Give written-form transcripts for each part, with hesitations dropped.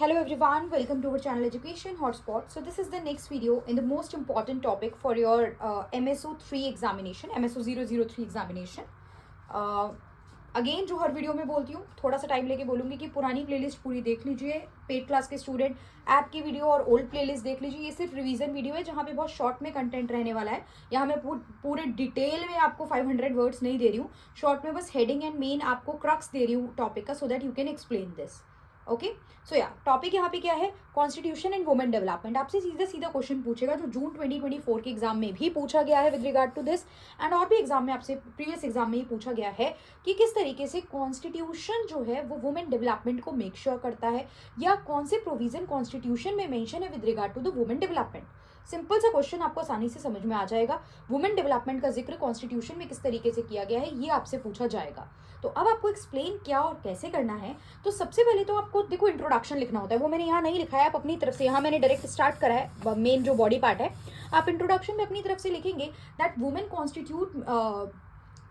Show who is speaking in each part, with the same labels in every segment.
Speaker 1: Hello everyone, welcome to our channel Education Hotspot. So this is the next video in the most important topic for your MSO 3 examination, MSO 003 examination. Again जो हर video में बोलती हूँ, थोड़ा सा time लेके बोलूँगी कि पुरानी प्लेलिस्ट पूरी देख लीजिए, पेड क्लास के स्टूडेंट ऐप की वीडियो और ओल्ड प्लेलिस्ट देख लीजिए। ये सिर्फ रिवीजन वीडियो है जहाँ पे बहुत शॉर्ट में कंटेंट रहने वाला है। यहाँ मैं पूरे डिटेल में आपको 500 वर्ड्स नहीं दे रही हूँ, शॉर्ट में बस हेडिंग एंड मेन आपको क्रक्स दे रही हूँ टॉपिक का, so that you can explain this. Okay, so या टॉपिक यहाँ पे क्या है, कॉन्स्टिट्यूशन एंड वुमेन डेवलपमेंट। आपसे सीधा सीधा क्वेश्चन पूछेगा जो जून 2024 के एग्जाम में भी पूछा गया है with regard to this, and और भी एग्जाम में आपसे प्रीवियस एग्जाम में ही पूछा गया है कि किस तरीके से कॉन्स्टिट्यूशन जो है वो वुमेन डेवलपमेंट को मेक श्योर करता है, या कौन से प्रोविजन कॉन्स्टिट्यूशन में मेंशन है with regard to the women development. Simple सा क्वेश्चन आपको आसानी से समझ में आ जाएगा। वुमेन डेवलपमेंट का जिक्र कॉन्स्टिट्यूशन में किस तरीके से किया गया है ये आपसे पूछा जाएगा। तो अब आपको एक्सप्लेन क्या और कैसे करना है, तो सबसे पहले तो आपको देखो इंट्रोडक्शन लिखना होता है, वो मैंने यहाँ नहीं लिखा है, आप अपनी तरफ से, यहाँ मैंने डायरेक्ट स्टार्ट करा है, मेन जो बॉडी पार्ट है आप इंट्रोडक्शन में अपनी तरफ से लिखेंगे that women constitute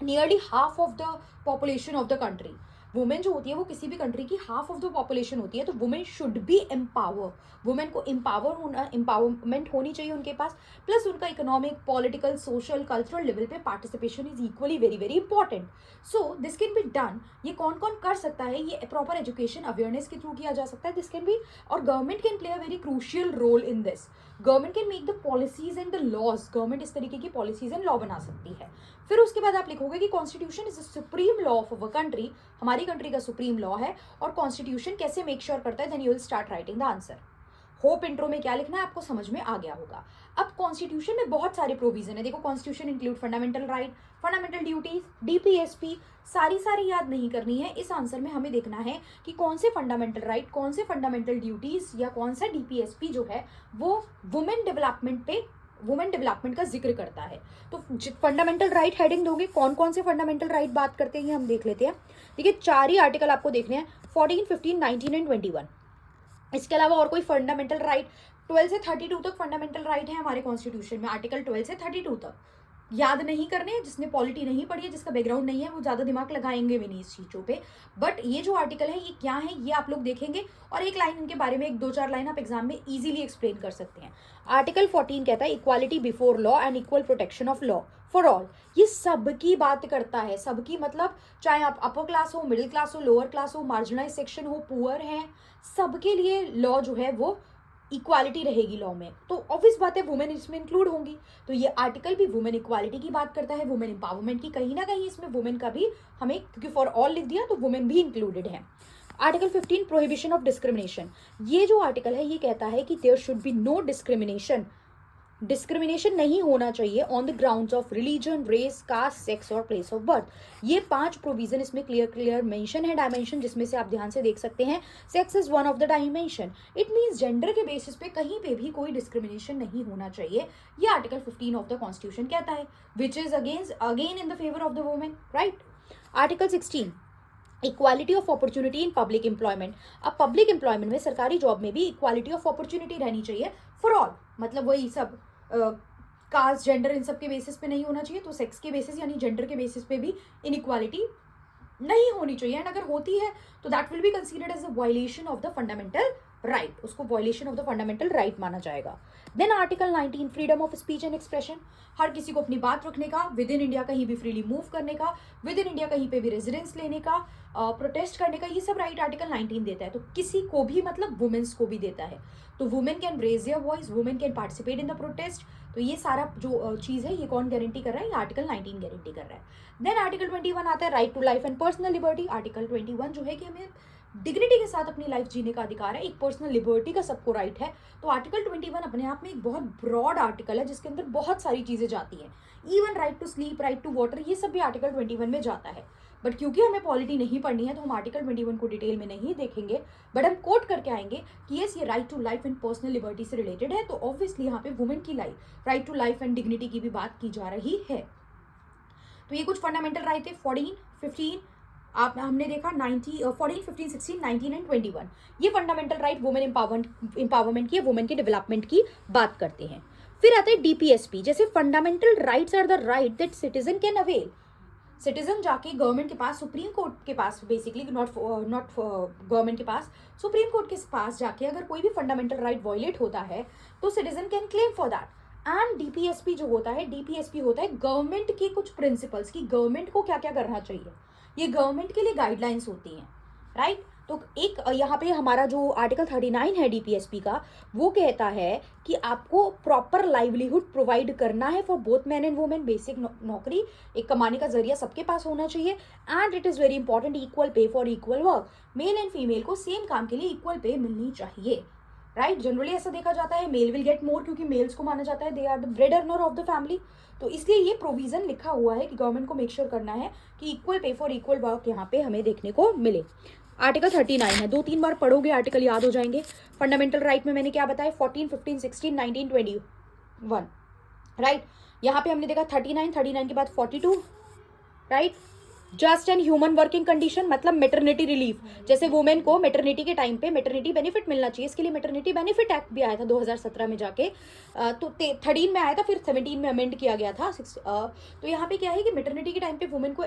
Speaker 1: nearly half of the population of the country. Women जो होती है वो किसी भी कंट्री की हाफ ऑफ द पॉपुलेशन होती है, तो women should be empower. Women को एम्पावरमेंट होनी चाहिए उनके पास, प्लस उनका economic, political, social, cultural level पे participation is equally very very important. So this can be done. ये कौन कौन कर सकता है, ये प्रॉपर एजुकेशन अवेयरनेस के थ्रू किया जा सकता है। दिस कैन बी, और government can play a very crucial role in this. Government can make the policies and the laws. Government इस तरीके की पॉलिसीज एंड लॉ बना सकती है। फिर उसके बाद आप लिखोगे कि constitution is the supreme law of our country, हमारी कंट्री का सुप्रीम लॉ है, और कॉन्स्टिट्यूशन कैसे मेक श्योर करता है। Then you will start writing the answer. Hope intro में क्या लिखना है आपको समझ में आ गया होगा। अब कॉन्स्टिट्यूशन में बहुत सारे प्रोविजन है। देखो, constitution include fundamental right, fundamental duties, DPSP, सारी याद नहीं करनी है। इस आंसर में हमें देखना है कि कौन से फंडामेंटल राइट, कौन से फंडामेंटल ड्यूटीज या कौन सा डीपीएसपी जो है वो वुमेन डेवलपमेंट का जिक्र करता है। तो फंडामेंटल राइट हेडिंग दोगे, कौन कौन से फंडामेंटल राइट बात करते हैं हम देख लेते हैं। देखिए, 4 ही आर्टिकल आपको देखने हैं, 14, 15, 19 एंड 21। इसके अलावा और कोई फंडामेंटल राइट 12 से 32 तक फंडामेंटल राइट है हमारे कॉन्स्टिट्यूशन में। आर्टिकल 12 से 32 तक याद नहीं करने हैं, जिसने पॉलिटी नहीं पढ़ी है, जिसका बैकग्राउंड नहीं है, वो ज़्यादा दिमाग लगाएंगे भी नहीं इस चीज़ों पे। बट ये जो आर्टिकल है ये क्या है ये आप लोग देखेंगे, और एक लाइन इनके बारे में, एक 2-4 लाइन आप एग्जाम में इजीली एक्सप्लेन कर सकते हैं। आर्टिकल 14 कहता है equality before law and equal protection of law for all. ये सबकी बात करता है, सबकी मतलब चाहे आप अपर क्लास हो, मिडिल क्लास हो, लोअर क्लास हो, मार्जिनलाइज सेक्शन हो, पुअर है, सबके लिए लॉ जो है वो इक्वालिटी रहेगी लॉ में। तो ऑब्वियस बात है वुमेन इसमें इंक्लूड होंगी। तो ये आर्टिकल भी वुमेन इक्वालिटी की बात करता है, वुमेन एम्पावरमेंट की। कहीं ना कहीं इसमें वुमेन का भी हमें, क्योंकि फॉर ऑल लिख दिया तो वुमेन भी इंक्लूडेड है। Article 15 prohibition of discrimination. ये जो आर्टिकल है ये कहता है कि there should be no discrimination नहीं होना चाहिए on the grounds of religion, race, caste, sex और प्लेस ऑफ बर्थ। ये 5 प्रोविजन इसमें क्लियर मेंशन है, डायमेंशन, जिसमें से आप ध्यान से देख सकते हैं sex is one of the dimension. It means gender के बेसिस पे कहीं पे भी कोई डिस्क्रिमिनेशन नहीं होना चाहिए, ये आर्टिकल 15 ऑफ द कॉन्स्टिट्यूशन कहता है, which is again in the favour of the women, right. Article 16 equality of opportunity in public employment. अब पब्लिक एम्प्लॉयमेंट में, सरकारी जॉब में भी इक्वालिटी ऑफ अपॉर्चुनिटी रहनी चाहिए फॉर ऑल। मतलब वही सब कास्ट, जेंडर, इन सब के बेसिस पे नहीं होना चाहिए, तो सेक्स के बेसिस यानी जेंडर के बेसिस पे भी इनइक्वालिटी नहीं होनी चाहिए। एंड अगर होती है तो that will be considered as a violation of the fundamental right, उसको violation of the fundamental right माना जाएगा। Then article 19 freedom of speech and expression. हर किसी को अपनी बात रखने का, विद इन इंडिया कहीं भी फ्रीली मूव करने का, विद इन इंडिया कहीं पे भी रेजिडेंस लेने का, प्रोटेस्ट करने का, ये सब राइट आर्टिकल 19 देता है। तो किसी को भी, मतलब वुमेन्स को भी देता है। तो women can raise their voice, women can participate in the protest. तो ये सारा जो चीज़ है ये कौन गारंटी कर रहा है, ये आर्टिकल 19 गारंटी कर रहा है। देन आर्टिकल 21 आता है right to life and personal liberty. Article 21 जो है कि हमें डिग्निटी के साथ अपनी लाइफ जीने का अधिकार है, एक पर्सनल लिबर्टी का सबको राइट है। तो आर्टिकल 21 अपने आप में एक बहुत ब्रॉड आर्टिकल है जिसके अंदर बहुत सारी चीजें जाती हैं। Even right to sleep, right to water, ये सब भी आर्टिकल 21 में जाता है। बट क्योंकि हमें पॉलिटी नहीं पढ़नी है तो हम आर्टिकल 21 को डिटेल में नहीं देखेंगे, बट हम कोट करके आएंगे कि यस ये right to life and personal liberty से रिलेटेड है। तो ऑब्वियसली यहाँ पे वुमेन की life, right to life and dignity की भी बात की जा रही है। तो ये कुछ फंडामेंटल राइट थे। 14, 15 हमने देखा, 14, 15, 16, 19 एंड 21। ये फंडामेंटल राइट वुमेन एम्पावरमेंट की, वुमेन के डेवलपमेंट की बात करते हैं। फिर आते हैं डीपीएसपी, जैसे fundamental rights are the right that citizen can avail. Citizen जाके गवर्नमेंट के पास, सुप्रीम कोर्ट के पास, बेसिकली नॉट गवर्नमेंट के पास, सुप्रीम कोर्ट के पास जाके अगर कोई भी फंडामेंटल राइट वायलेट होता है तो citizen can claim for that. And DPSP जो होता है, डीपीएसपी होता है गवर्नमेंट के कुछ प्रिंसिपल्स की गवर्नमेंट को क्या क्या करना चाहिए, ये गवर्नमेंट के लिए गाइडलाइंस होती हैं, राइट। तो एक यहाँ पे हमारा जो आर्टिकल 39 है डीपीएसपी का, वो कहता है कि आपको प्रॉपर लाइवलीहुड प्रोवाइड करना है for both man and women. Basic नौकरी, एक कमाने का जरिया सबके पास होना चाहिए। And it is very important, equal pay for equal work. Male and female को सेम काम के लिए इक्वल पे मिलनी चाहिए, राइट। जनरली ऐसा देखा जाता है, मेल विल गेट मोर, क्योंकि मेल्स को माना जाता है they are the bread earner of the family. तो इसलिए ये प्रोविजन लिखा हुआ है कि गवर्नमेंट को मेक श्योर करना है कि equal pay for equal work यहाँ पे हमें देखने को मिले। आर्टिकल 39 है, 2-3 बार पढ़ोगे आर्टिकल याद हो जाएंगे। फंडामेंटल राइट में मैंने क्या बताया, 14, 15, 16, 19, 21, राइट। यहाँ पे हमने देखा 39 के बाद 42, right. Just and human working condition, मतलब मेटर्निटी रिलीफ, जैसे वुमेन को मेटर्निटी के टाइम पे मेटर्निटी बेनिफिट मिलना चाहिए, इसके लिए मेटर्निटी बेनिफिट एक्ट भी आया था 2017 में जाके, तो 13 में आया था, फिर 17 में अमेंड किया गया था। तो यहाँ पे क्या है कि मेटर्निटी के टाइम पे वुमेन को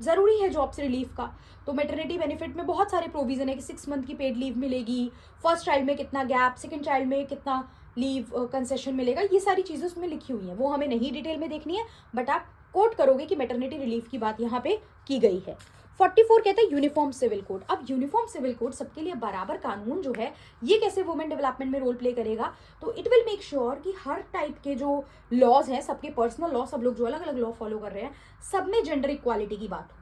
Speaker 1: ज़रूरी है जॉब से रिलीफ का, तो मेटर्निटी बेनिफिट में बहुत सारे प्रोविजन है कि 6 मंथ की पेड लीव मिलेगी, फर्स्ट चाइल्ड में कितना गैप, सेकंड चाइल्ड में कितना लीव कंसेशन मिलेगा, ये सारी चीज़ें उसमें लिखी हुई हैं। वो हमें नहीं डिटेल में देखनी है, बट आप कोट करोगे कि मेटर्निटी रिलीफ की बात यहाँ पे की गई है। 44 कहता है यूनिफॉर्म सिविल कोड। अब यूनिफॉर्म सिविल कोड, सबके लिए बराबर कानून जो है, ये कैसे वुमेन डेवलपमेंट में रोल प्ले करेगा, तो इट विल मेक श्योर कि हर टाइप के जो लॉज हैं, सबके पर्सनल लॉ, सब लोग जो अलग अलग लॉ फॉलो कर रहे हैं, सब में जेंडर इक्वालिटी की बात हो।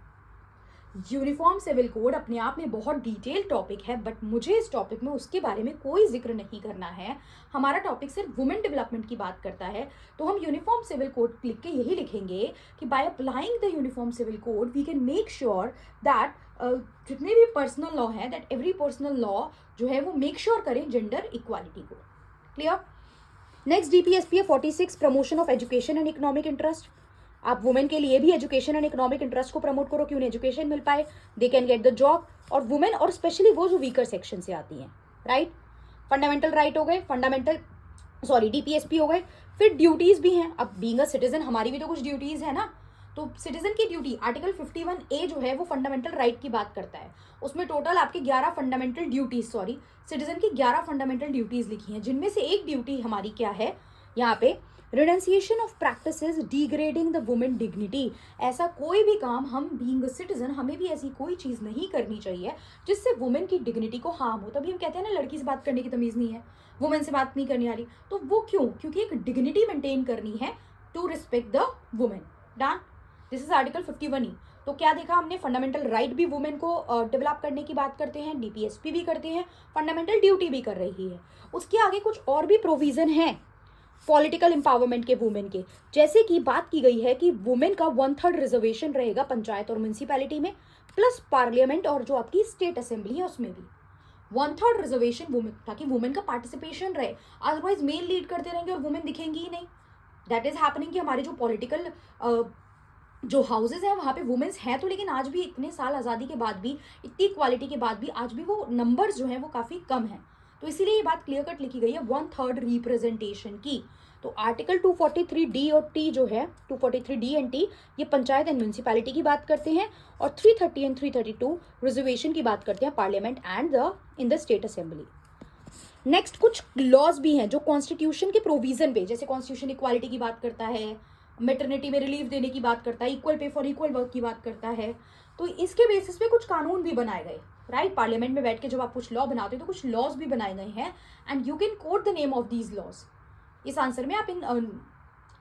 Speaker 1: यूनिफॉर्म सिविल कोड अपने आप में बहुत डिटेल टॉपिक है, बट मुझे इस टॉपिक में उसके बारे में कोई जिक्र नहीं करना है। हमारा टॉपिक सिर्फ वुमेन डेवलपमेंट की बात करता है, तो हम यूनिफॉर्म सिविल कोड लिख के यही लिखेंगे कि by applying the uniform civil code we can make sure that जितने भी पर्सनल लॉ है, दैट एवरी पर्सनल लॉ जो है वो मेक श्योर करें जेंडर इक्वालिटी को। क्लियर। नेक्स्ट डीपीएसपी है 46, promotion of education and economic interest. आप वुमेन के लिए भी एजुकेशन एंड इकोनॉमिक इंटरेस्ट को प्रमोट करो कि उन्हें एजुकेशन मिल पाए, they can get the job. और वुमेन, और स्पेशली वो जो वीकर सेक्शन से आती हैं, राइट। फंडामेंटल राइट हो गए, डीपीएसपी हो गए। फिर ड्यूटीज भी हैं। अब बीइंग अ सिटीजन हमारी भी तो कुछ ड्यूटीज है ना, तो सिटीजन की ड्यूटी, आर्टिकल 51A जो है वो फंडामेंटल राइट की बात करता है। उसमें टोटल आपकी 11 फंडामेंटल ड्यूटीज, सिटीजन की 11 फंडामेंटल ड्यूटीज लिखी हैं, जिनमें से एक ड्यूटी हमारी क्या है यहाँ पे, renunciation of practices degrading the women dignity. ऐसा कोई भी काम, हम बीइंग अ सिटीजन, हमें भी ऐसी कोई चीज़ नहीं करनी चाहिए जिससे वुमेन की डिग्निटी को हार्म हो। तभी हम कहते हैं ना, लड़की से बात करने की तमीज़ नहीं है, वुमेन से बात नहीं करनी आ रही, तो वो क्यों, क्योंकि एक डिग्निटी मेंटेन करनी है to respect the women. Done, this is article 51E। तो क्या देखा हमने, फंडामेंटल राइट भी वुमेन को डेवलप करने की बात करते हैं, डीपीएसपी भी करते हैं, फंडामेंटल ड्यूटी भी कर रही है। उसके आगे कुछ और भी प्रोविजन है पॉलिटिकल एम्पावरमेंट के वुमेन के, जैसे कि बात की गई है कि वुमेन का 1/3 रिजर्वेशन रहेगा पंचायत और म्यूनसिपैलिटी में, प्लस पार्लियामेंट और जो आपकी स्टेट असेंबली है उसमें भी 1/3 रिजर्वेशन वुमेन, ताकि वुमेन का पार्टिसिपेशन रहे। अदरवाइज मेल लीड करते रहेंगे और वुमेन दिखेंगी ही नहीं। दैट इज हैपनिंग कि हमारे जो पॉलिटिकल जो हाउसेज हैं वहाँ पे वुमेन्स हैं तो, लेकिन आज भी इतने साल आज़ादी के बाद भी, इतनी क्वालिटी के बाद भी आज भी वो नंबर्स जो हैं वो काफ़ी कम हैं। तो इसीलिए ये बात क्लियर कट लिखी गई है 1/3 रिप्रेजेंटेशन की। तो आर्टिकल 243D और T जो है, 243D एंड T, ये पंचायत एंड म्यूनसिपैलिटी की बात करते हैं, और 330 एंड 332 रिजर्वेशन की बात करते हैं parliament and in the state assembly. Next कुछ लॉज भी हैं जो कॉन्स्टिट्यूशन के प्रोविजन पे, जैसे कॉन्स्टिट्यूशन इक्वालिटी की बात करता है, मेटर्निटी में रिलीफ देने की बात करता है, equal pay for equal work की बात करता है। तो इसके बेसिस पे कुछ कानून भी बनाए गए, राइट। पार्लियामेंट में बैठ के जब आप कुछ लॉ बनाते हो तो कुछ लॉज भी बनाए गए हैं, and you can quote the name of these laws. इस आंसर में आप इन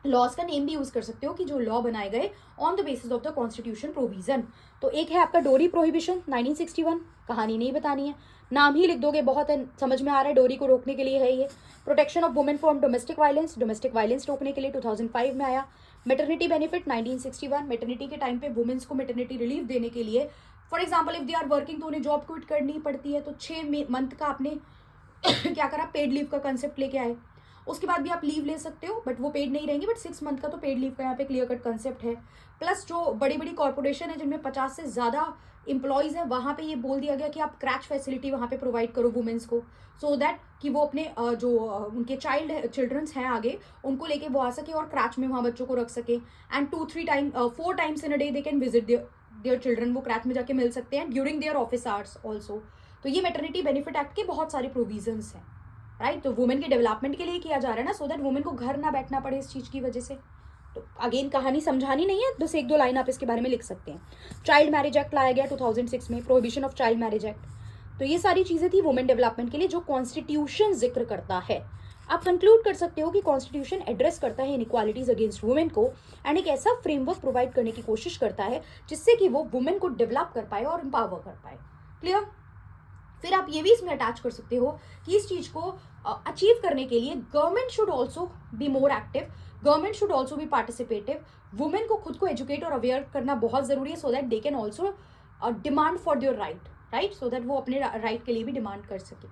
Speaker 1: लॉज का नेम भी यूज कर सकते हो कि जो लॉ बनाए गए on the basis of the constitution provision. तो एक है आपका डोरी प्रोहिबिशन 1961, कहानी नहीं बतानी है, नाम ही लिख दोगे, बहुत है, समझ में आ रहा है, डोरी को रोकने के लिए है ये। Protection of women from domestic violence रोकने के लिए 2005 में आया। मेटर्निटी बेनिफिट 1961, मेटर्निटी के टाइम पे वुमेन्स को मेटर्निटी रिलीफ देने के लिए, for example if they are working तो उन्हें जॉब क्विट करनी पड़ती है, तो 6 मंथ का आपने क्या करा, पेड लीव का कंसेप्ट लेके आए। उसके बाद भी आप लीव ले सकते हो, बट वो पेड नहीं रहेंगी, बट 6 मंथ का तो पेड लीव का यहाँ पे क्लियर कट कंसेप्ट है। प्लस जो बड़ी बड़ी कॉर्पोरेशन है जिनमें 50 से ज़्यादा एम्प्लॉयज़ हैं, वहाँ पे ये बोल दिया गया कि आप क्रैच फैसिलिटी वहाँ पे प्रोवाइड करो वुमेन्स को, सो दैट कि वो अपने उनके चिल्ड्रंस हैं आगे, उनको लेके वो आ सके और क्रैच में वहाँ बच्चों को रख सके। And 4 times in a day they can visit their children, वो क्रैच में जाके मिल सकते हैं during their office hours also. तो ये मैटरनिटी बेनिफिट एक्ट के बहुत सारे प्रोविजंस हैं, राइट। तो वुमेन के डेवलपमेंट के लिए किया जा रहा है ना, सो दैट वुमेन को घर ना बैठना पड़े इस चीज़ की वजह से। तो अगेन कहानी समझानी नहीं है, बस 1-2 लाइन आप इसके बारे में लिख सकते हैं। चाइल्ड मैरिज एक्ट लाया गया 2006 में, prohibition of child marriage act. तो ये सारी चीज़ें थी वुमेन डेवलपमेंट के लिए जो कॉन्स्टिट्यूशन जिक्र करता है। आप कंक्लूड कर सकते हो कि कॉन्स्टिट्यूशन एड्रेस करता है इनइक्वालिटीज अगेंस्ट वुमेन को, एंड एक ऐसा फ्रेमवर्क प्रोवाइड करने की कोशिश करता है जिससे कि वो वुमेन को डेवलप कर पाए और एम्पावर कर पाए। क्लियर। फिर आप ये भी इसमें अटैच कर सकते हो कि इस चीज़ को अचीव करने के लिए government should also be more active, government should also be participative. Women को खुद को एजुकेट और अवेयर करना बहुत ज़रूरी है, so that they can also demand for their right, so that वो अपने राइट के लिए भी डिमांड कर सके।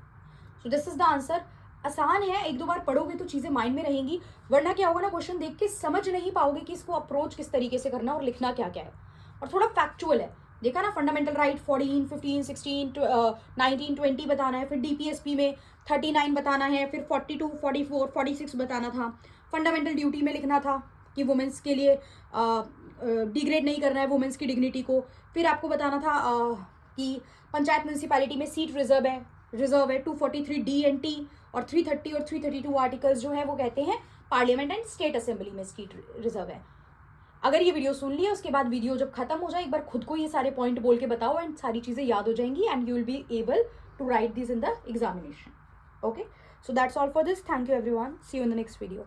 Speaker 1: So this is the answer. आसान है, 1-2 बार पढ़ोगे तो चीज़ें माइंड में रहेंगी, वरना क्या होगा ना, क्वेश्चन देख के समझ नहीं पाओगे कि इसको अप्रोच किस तरीके से करना और लिखना क्या क्या है। और थोड़ा फैक्चुअल है, देखा ना, फंडामेंटल राइट 14, 15, 16, 19, 20 बताना है, फिर डीपीएसपी में 39 बताना है, फिर 42, 44, 46 बताना था। फंडामेंटल ड्यूटी में लिखना था कि वुमेंस के लिए डिग्रेड नहीं करना है वुमेंस की डिग्निटी को। फिर आपको बताना था कि पंचायत म्यूनसिपैलिटी में सीट रिजर्व है 243 डी एंड टी, और 330 और 332 आर्टिकल्स जो है वो कहते हैं पार्लियामेंट एंड स्टेट असेंबली में सीट रिजर्व है। अगर ये वीडियो सुन लिया, उसके बाद वीडियो जब खत्म हो जाए, एक बार खुद को ये सारे पॉइंट बोल के बताओ, एंड सारी चीज़ें याद हो जाएंगी, and you will be able to write this in the examination. Okay, so that's all for this. Thank you everyone, see you in the next video.